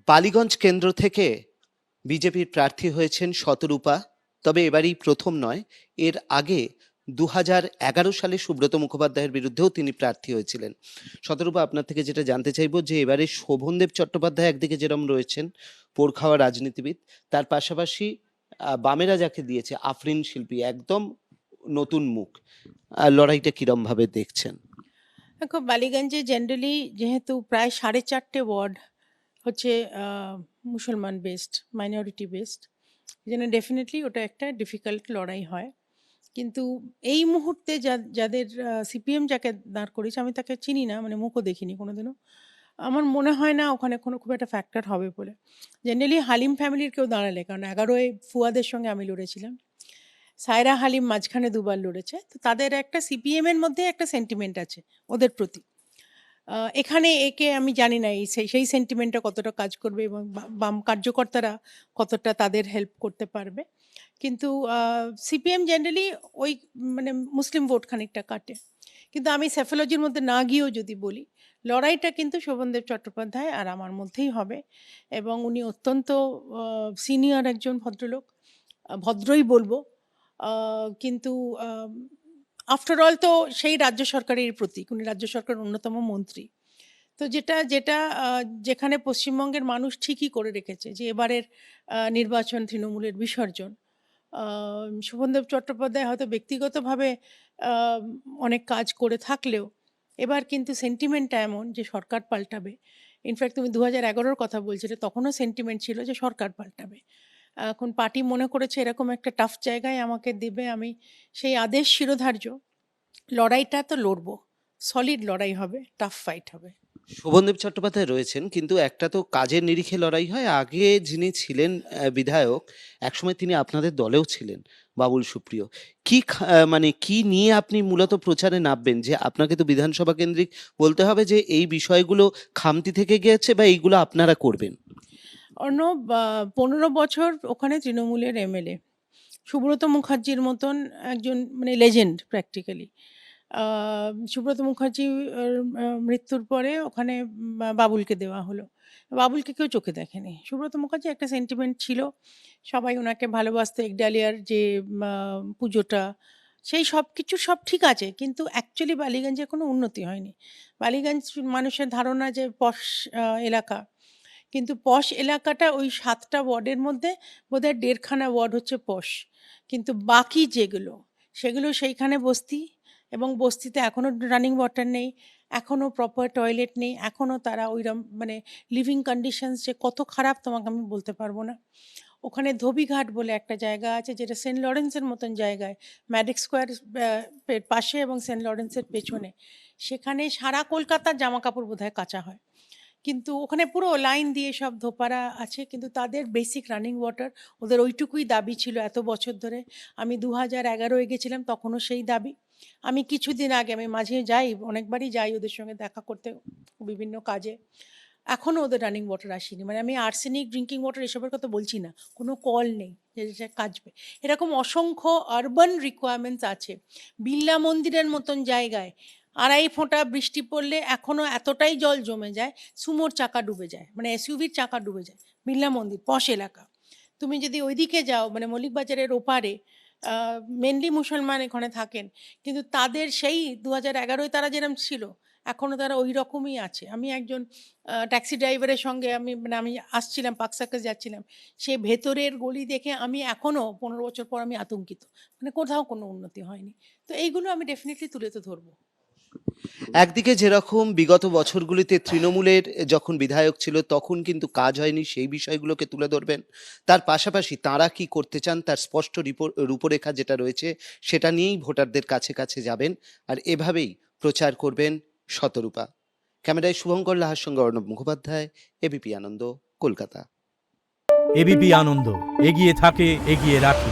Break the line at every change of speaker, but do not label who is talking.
বালিগঞ্জ কেন্দ্র থেকে বিজেপির প্রার্থী হয়েছেন শতরূপা। তবে এবারই প্রথম নয়, এর আগে 2011 সালে সুব্রত মুখোপাধ্যায়ের বিরুদ্ধেও তিনি প্রার্থী হয়েছিলেন। শতরূপা, আপনার থেকে যেটা জানতে চাইবো যে এবারে শোভনদেব চট্টোপাধ্যায় একদিকে যেরকম রয়েছেন পোড়খাওয়া রাজনীতিবিদ, তার পাশাপাশি বামেরা যাকে দিয়েছে আফরিন শিল্পী, একদম নতুন মুখ, লড়াইটা কিরম ভাবে দেখছেন?
দেখো, বালিগঞ্জে জেনারেলি যেহেতু প্রায় 4.5 ওয়ার্ড হচ্ছে মুসলমান বেসড, মাইনরিটি বেসড, এই জন্য ডেফিনেটলি ওটা একটা ডিফিকাল্ট লড়াই হয়। কিন্তু এই মুহূর্তে যাদের সিপিএম যাকে দাঁড় করেছে, আমি তাকে চিনি না, মানে মুখও দেখিনি কোনোদিনও। আমার মনে হয় না ওখানে খুব একটা ফ্যাক্টর হবে বলে। জেনারেলি হালিম ফ্যামিলির কেউ দাঁড়ালে, কারণ 11-এ ফুয়াদের সঙ্গে আমি লড়েছিলাম, সায়রা হালিম মাঝখানে দুবার লড়েছে, তো তাদের একটা সিপিএমের মধ্যে একটা সেন্টিমেন্ট আছে ওদের প্রতি। এখানে একে আমি জানি না সেই সেন্টিমেন্টটা কতটা কাজ করবে এবং বাম কার্যকর্তারা কতটা তাদের হেল্প করতে পারবে। কিন্তু সিপিএম জেনারেলি ওই মানে মুসলিম ভোট খানিকটা কাটে। কিন্তু আমি সেফোলজির মধ্যে না গিয়েও যদি বলি, লড়াইটা কিন্তু শোভনদেব চট্টোপাধ্যায় আর আমার মধ্যেই হবে। এবং উনি অত্যন্ত সিনিয়র একজন ভদ্রলোক, ভদ্রই বলবো। কিন্তু আফটার অল তো সেই রাজ্য সরকারের প্রতীক, উনি রাজ্য সরকারের অন্যতম মন্ত্রী। তো যেটা যেখানে পশ্চিমবঙ্গের মানুষ ঠিকই করে রেখেছে যে এবারের নির্বাচন তৃণমূলের বিসর্জন। শোভনদেব চট্টোপাধ্যায় হয়তো ব্যক্তিগতভাবে অনেক কাজ করে থাকলেও এবার কিন্তু সেন্টিমেন্টটা এমন যে সরকার পাল্টাবে। ইনফ্যাক্ট তুমি 2011-র কথা বলছিলে, তখনও সেন্টিমেন্ট ছিল যে সরকার পাল্টাবে। এখন পার্টি মনে করেছে এরকম একটা টাফ জায়গায় আমাকে দেবে, আমি সেই আদেশ শিরোধার্য। লড়াইটা তো লড়বো, সলিড লড়াই হবে, টাফ ফাইট হবে।
শোভনদেব চট্টোপাধ্যায় রয়েছেন, কিন্তু একটা তো কাজের নিরিখে লড়াই হয়। আগে যিনি ছিলেন বিধায়ক, একসময় তিনি আপনাদের দলেও ছিলেন, বাবুল সুপ্রিয়। মানে কি নিয়ে আপনি মূলত প্রচারে নামবেন? যে আপনাকে তো বিধানসভা কেন্দ্রিক বলতে হবে যে এই বিষয়গুলো খামতি থেকে গিয়েছে বা এইগুলো আপনারা করবেন।
অর্ণব 15 বছর ওখানে তৃণমূলের এমএলএ, সুব্রত মুখার্জির মতন একজন মানে লেজেন্ড প্র্যাকটিক্যালি। সুব্রত মুখার্জি মৃত্যুর পরে ওখানে বাবুলকে দেওয়া হলো। বাবুলকে কেউ চোখে দেখেনি। সুব্রত মুখার্জি একটা সেন্টিমেন্ট ছিল, সবাই ওনাকে ভালোবাসতো। একডালিয়ার যে পুজোটা, সেই সব কিছু সব ঠিক আছে, কিন্তু অ্যাকচুয়ালি বালিগঞ্জে কোনো উন্নতি হয়নি। বালিগঞ্জ মানুষের ধারণা যে পশ এলাকা, কিন্তু পশ এলাকাটা ওই 7টা ওয়ার্ডের মধ্যে বোধহয় 1.5খানা ওয়ার্ড হচ্ছে পশ, কিন্তু বাকি যেগুলো সেগুলো সেইখানে বস্তি, এবং বস্তিতে এখনও রানিং ওয়াটার নেই, এখনও প্রপার টয়লেট নেই, এখনও তারা ওইরকম মানে লিভিং কন্ডিশনস যে কত খারাপ তোমাকে আমি বলতে পারবো না। ওখানে ধোবিঘাট বলে একটা জায়গা আছে, যেটা সেন্ট লরেন্সের মতন জায়গায়, ম্যাডিক স্কোয়ার পাশে এবং সেন্ট লরেন্সের পেছনে। সেখানে সারা কলকাতার জামা কাপড় বোধহয় কাঁচা হয়, কিন্তু ওখানে পুরো লাইন দিয়ে সব ধোপারা আছে, কিন্তু তাদের বেসিক রানিং ওয়াটার, ওদের ওইটুকুই দাবি ছিল এত বছর ধরে। আমি 2011-এ গেছিলাম, তখনও সেই দাবি। আমি কিছুদিন আগে, আমি মাঝে যাই, অনেকবারই যাই ওদের সঙ্গে দেখা করতে বিভিন্ন কাজে, এখনও ওদের রানিং ওয়াটার আসেনি। মানে আমি আর্সেনিক ড্রিঙ্কিং ওয়াটার এসবের কথা বলছি না, কোনো কল নেই যে কাজবে। এরকম অসংখ্য আরবান রিকোয়ারমেন্টস আছে। বিড়লা মন্দিরের মতন জায়গায় 2.5 ফোঁটা বৃষ্টি পড়লে এখনও এতটাই জল জমে যায়, সুমোর চাকা ডুবে যায়, মানে এসইউভির চাকা ডুবে যায়। বিড়লা মন্দির পশ এলাকা। তুমি যদি ওইদিকে যাও, মানে মল্লিকবাজারের ওপারে, মেনলি মুসলমান এখানে থাকেন, কিন্তু তাদের সেই 2011-এ তারা যেরকম ছিল, এখনও তারা ওই রকমই আছে। আমি একজন ট্যাক্সি ড্রাইভারের সঙ্গে আমি আসছিলাম, পার্ক সার্কাস যাচ্ছিলাম, সে ভেতরের গলি দেখে আমি এখনও 15 বছর পর আমি আতঙ্কিত, মানে কোথাও কোনো উন্নতি হয়নি। তো এইগুলো আমি ডেফিনেটলি তুলে তো ধরবো।
একদিকে যেরকম বিগত বছরগুলিতে তৃণমূলের যখন বিধায়ক ছিল তখন কিন্তু কাজ হয়নি, সেই বিষয়গুলোকে তুলে ধরবেন। তার পাশাপাশি তারা কি করতে চান তার স্পষ্ট রূপরেখা যেটা রয়েছে সেটা নিয়েই ভোটারদের কাছে কাছে যাবেন, আর এভাবেই প্রচার করবেন শতরূপা। ক্যামেরায় শুভঙ্কর লাহার সঙ্গে অর্ণব মুখোপাধ্যায়, এবিপি আনন্দ, কলকাতা।
এবিপি আনন্দ, এগিয়ে থাকে, এগিয়ে রাখে।